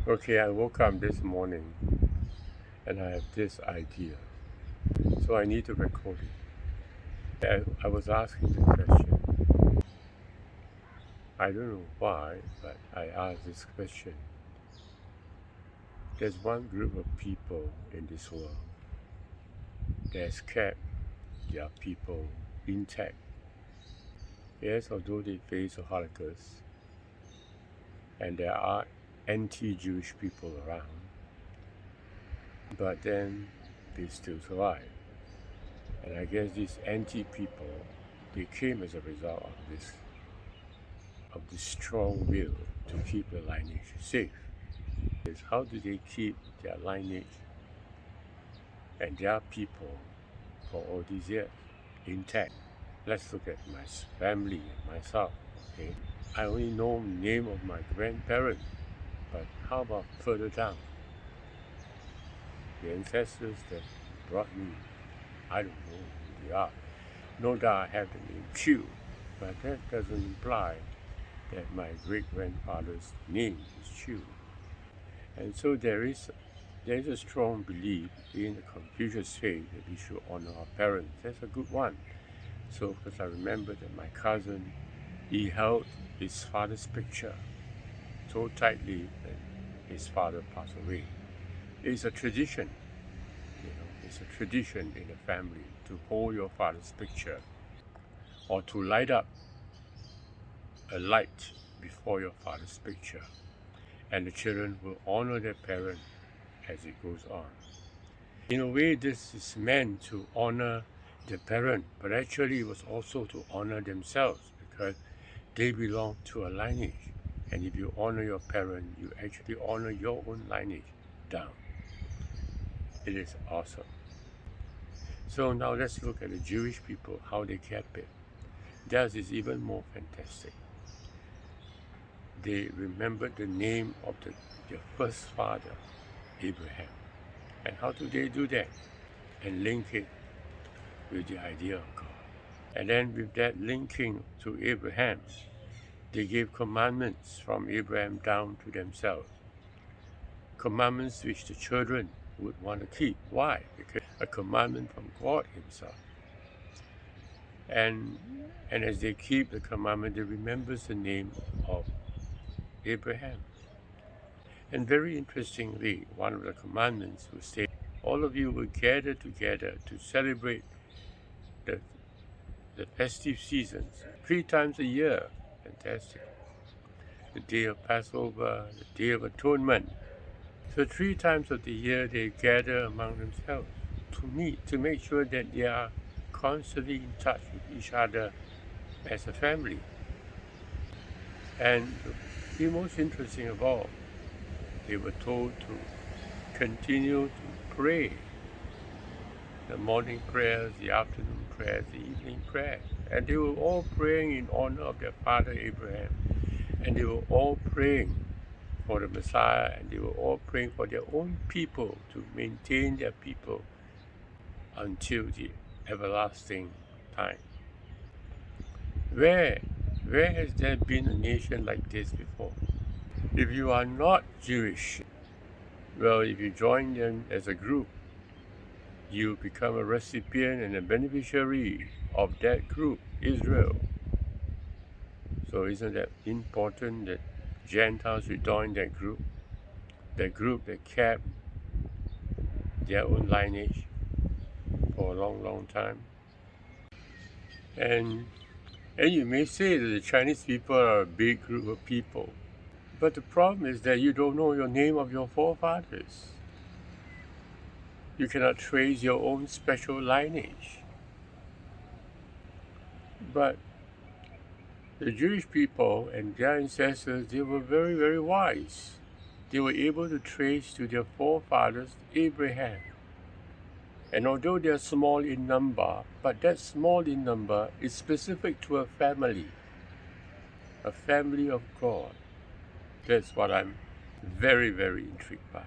Okay, I woke up this morning and I have this idea. So I need to record it. I was asking the question. I don't know why, but I asked this question. There's one group of people in this world that has kept their people intact. Yes, although they face a Holocaust and there are anti-Jewish people around, but then they still survive. And I guess these anti-people, they came as a result of this strong will to keep the lineage safe. Is how do they keep their lineage and their people for all these years intact? Let's look at my family and myself. Okay, I only know the name of my grandparents, but how about further down? The ancestors that brought me, I don't know who they are. No doubt I have the name Q, but that doesn't imply that my great-grandfather's name is Chu. And so there is a strong belief in the Confucius faith that we should honor our parents. That's a good one. So because I remember that my cousin, he held his father's picture so tightly that his father passed away. It's a tradition, it's a tradition in the family to hold your father's picture or to light up a light before your father's picture, and the children will honor their parent as it goes on. In a way, this is meant to honor the parent, but actually it was also to honor themselves because they belong to a lineage. And if you honor your parent, you actually honor your own lineage down. It is awesome. So now let's look at the Jewish people, how they kept it. Theirs is even more fantastic. They remembered the name of their first father, Abraham. And how do they do that? And link it with the idea of God. And then with that linking to Abraham, they gave commandments from Abraham down to themselves. Commandments which the children would want to keep. Why? Because a commandment from God himself. And as they keep the commandment, they remember the name of Abraham. And very interestingly, one of the commandments will say, all of you will gather together to celebrate the festive seasons 3 times a year. Fantastic. The day of Passover, the day of atonement. So 3 times of the year they gather among themselves to meet, to make sure that they are constantly in touch with each other as a family. And the most interesting of all, they were told to continue to pray. The morning prayers, the afternoon prayers, the evening prayers. And they were all praying in honor of their father Abraham. And they were all praying for the Messiah, and they were all praying for their own people to maintain their people until the everlasting time. Where has there been a nation like this before? If you are not Jewish, well, if you join them as a group, you become a recipient and a beneficiary of that group, Israel. So isn't that important that Gentiles should join that group that kept their own lineage for a long, long time? And you may say that the Chinese people are a big group of people, but the problem is that you don't know your name of your forefathers. You cannot trace your own special lineage. But the Jewish people and their ancestors, they were very, very wise. They were able to trace to their forefathers Abraham. And although they are small in number, but that small in number is specific to a family of God. That's what I'm very, very intrigued by.